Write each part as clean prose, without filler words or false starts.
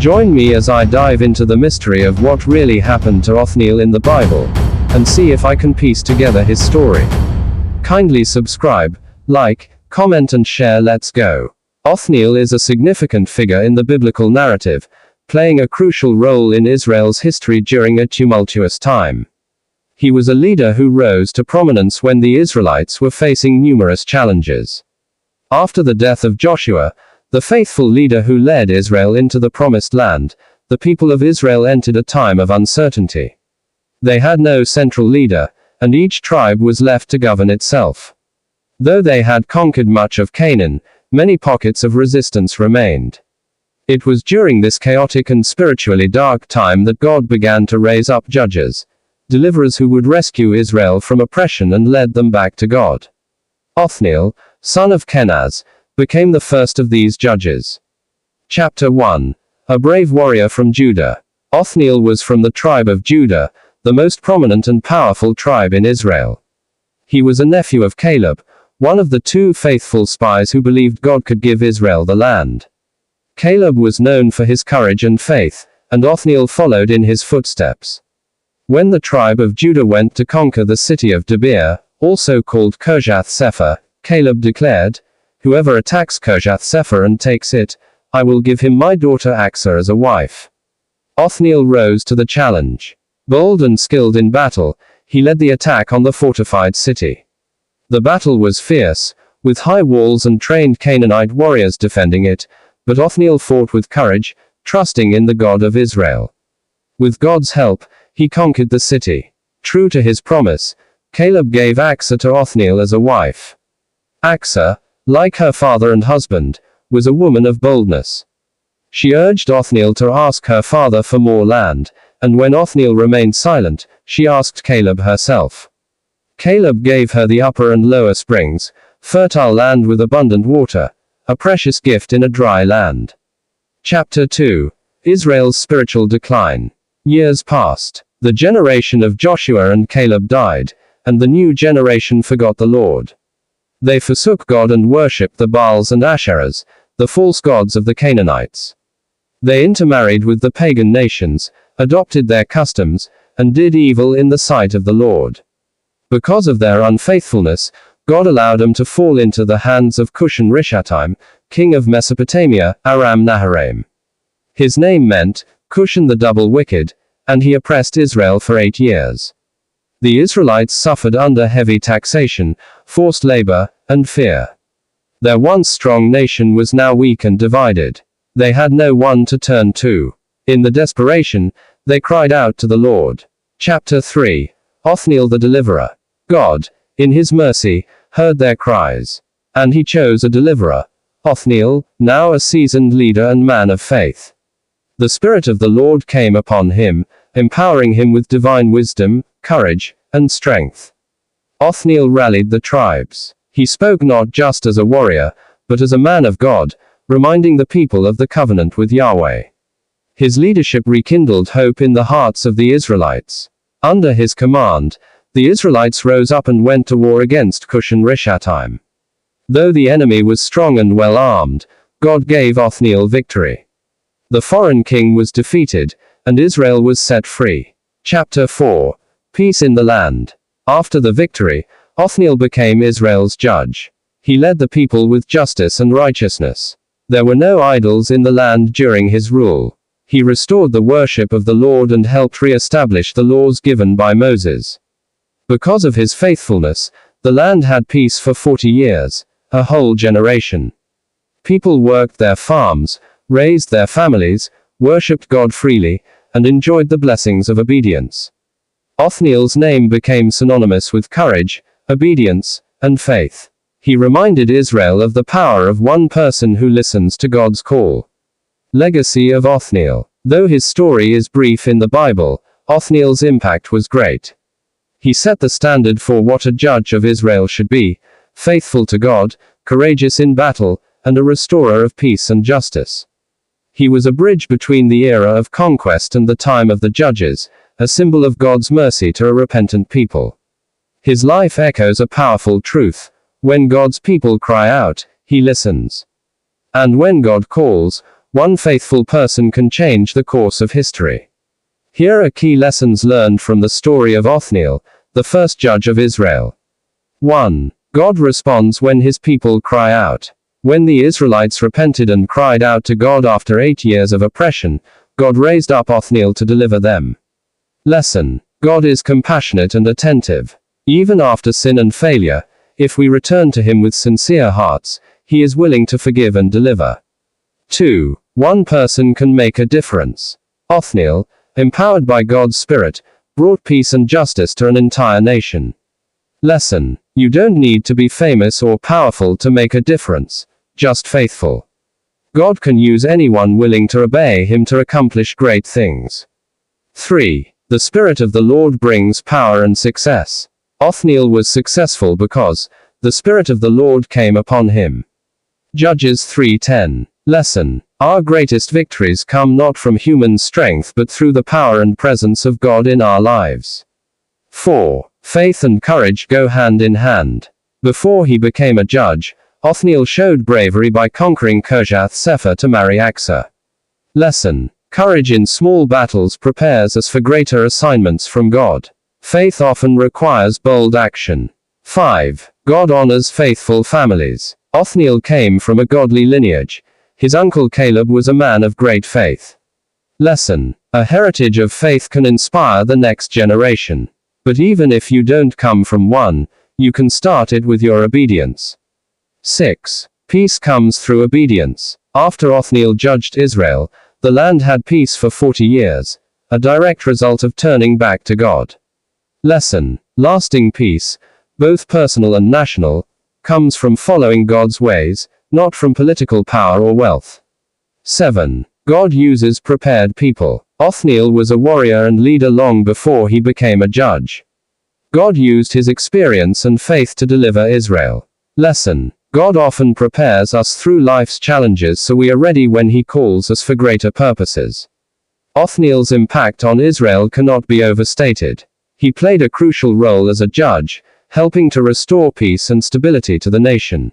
Join me as I dive into the mystery of what really happened to Othniel in the Bible, and see if I can piece together his story. Kindly subscribe, like, comment and share. Let's go. Othniel is a significant figure in the biblical narrative, playing a crucial role in Israel's history during a tumultuous time. He was a leader who rose to prominence when the Israelites were facing numerous challenges. After the death of Joshua, the faithful leader who led Israel into the promised land, the people of Israel entered a time of uncertainty. They had no central leader, and each tribe was left to govern itself. Though they had conquered much of Canaan, many pockets of resistance remained. It was during this chaotic and spiritually dark time that God began to raise up judges, deliverers who would rescue Israel from oppression and lead them back to God. Othniel, son of Kenaz, became the first of these judges. Chapter 1. A brave warrior from Judah. Othniel was from the tribe of Judah, the most prominent and powerful tribe in Israel. He was a nephew of Caleb, one of the two faithful spies who believed God could give Israel the land. Caleb was known for his courage and faith, and Othniel followed in his footsteps. When the tribe of Judah went to conquer the city of Debir, also called Kirjath-Sepher, Caleb declared, "Whoever attacks Kirjath-Sepher and takes it, I will give him my daughter Achsah as a wife." Othniel rose to the challenge. Bold and skilled in battle, he led the attack on the fortified city. The battle was fierce, with high walls and trained Canaanite warriors defending it, but Othniel fought with courage, trusting in the God of Israel. With God's help, he conquered the city. True to his promise, Caleb gave Achsah to Othniel as a wife. Achsah, like her father and husband, was a woman of boldness. She urged Othniel to ask her father for more land, and when Othniel remained silent, she asked Caleb herself. Caleb gave her the upper and lower springs, fertile land with abundant water, a precious gift in a dry land. Chapter 2. Israel's spiritual decline. Years passed. The generation of Joshua and Caleb died, and the new generation forgot the Lord. They forsook God and worshipped the Baals and Asherahs, the false gods of the Canaanites. They intermarried with the pagan nations, adopted their customs, and did evil in the sight of the Lord. Because of their unfaithfulness, God allowed them to fall into the hands of Cushan-Rishathaim, king of Mesopotamia, Aram-Naharaim. His name meant, Cushan the double-wicked, and he oppressed Israel for 8 years. The Israelites suffered under heavy taxation, forced labor, and fear. Their once strong nation was now weak and divided. They had no one to turn to. In the desperation, they cried out to the Lord. Chapter 3. Othniel the Deliverer. God, in his mercy, heard their cries. And he chose a deliverer, Othniel, now a seasoned leader and man of faith. The Spirit of the Lord came upon him, empowering him with divine wisdom, courage, and strength. Othniel rallied the tribes. He spoke not just as a warrior, but as a man of God, reminding the people of the covenant with Yahweh. His leadership rekindled hope in the hearts of the Israelites. Under his command, the Israelites rose up and went to war against Cushan-Rishathaim. Though the enemy was strong and well armed, God gave Othniel victory. The foreign king was defeated, and Israel was set free. Chapter 4. Peace in the land. After the victory, Othniel became Israel's judge. He led the people with justice and righteousness. There were no idols in the land during his rule. He restored the worship of the Lord and helped re-establish the laws given by Moses. Because of his faithfulness, the land had peace for 40 years, a whole generation. People worked their farms, raised their families, worshipped God freely, and enjoyed the blessings of obedience. Othniel's name became synonymous with courage, obedience, and faith. He reminded Israel of the power of one person who listens to God's call. Legacy of Othniel. Though his story is brief in the Bible, Othniel's impact was great. He set the standard for what a judge of Israel should be, faithful to God, courageous in battle, and a restorer of peace and justice. He was a bridge between the era of conquest and the time of the judges, a symbol of God's mercy to a repentant people. His life echoes a powerful truth: when God's people cry out, he listens. And when God calls, One faithful person can change the course of history. Here are key lessons learned from the story of Othniel, the first judge of Israel. 1. God responds when his people cry out. When the Israelites repented and cried out to God after 8 years of oppression, God raised up Othniel to deliver them. Lesson. God is compassionate and attentive. Even after sin and failure, if we return to him with sincere hearts, he is willing to forgive and deliver. 2. One person can make a difference. Othniel, empowered by God's Spirit, brought peace and justice to an entire nation. Lesson. You don't need to be famous or powerful to make a difference, just faithful. God can use anyone willing to obey him to accomplish great things. 3. The Spirit of the Lord brings power and success. Othniel was successful because the Spirit of the Lord came upon him. Judges 3:10. Lesson. Our greatest victories come not from human strength but through the power and presence of God in our lives. 4. Faith and courage go hand in hand. Before he became a judge, Othniel showed bravery by conquering Cushan-Rishathaim to marry Asa. Lesson. Courage in small battles prepares us for greater assignments from God. Faith often requires bold action. 5. God honors faithful families. Othniel came from a godly lineage. His uncle Caleb was a man of great faith. Lesson. A heritage of faith can inspire the next generation. But even if you don't come from one, you can start it with your obedience. 6. Peace comes through obedience. After Othniel judged Israel, the land had peace for 40 years, a direct result of turning back to God. Lesson. Lasting peace, both personal and national, comes from following God's ways, not from political power or wealth. 7. God uses prepared people. Othniel was a warrior and leader long before he became a judge. God used his experience and faith to deliver Israel. Lesson. God often prepares us through life's challenges so we are ready when he calls us for greater purposes. Othniel's impact on Israel cannot be overstated. He played a crucial role as a judge, helping to restore peace and stability to the nation.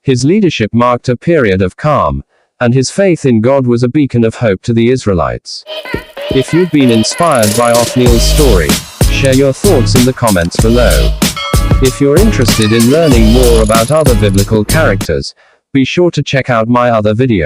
His leadership marked a period of calm, and his faith in God was a beacon of hope to the Israelites. If you've been inspired by Othniel's story, share your thoughts in the comments below. If you're interested in learning more about other biblical characters, be sure to check out my other videos.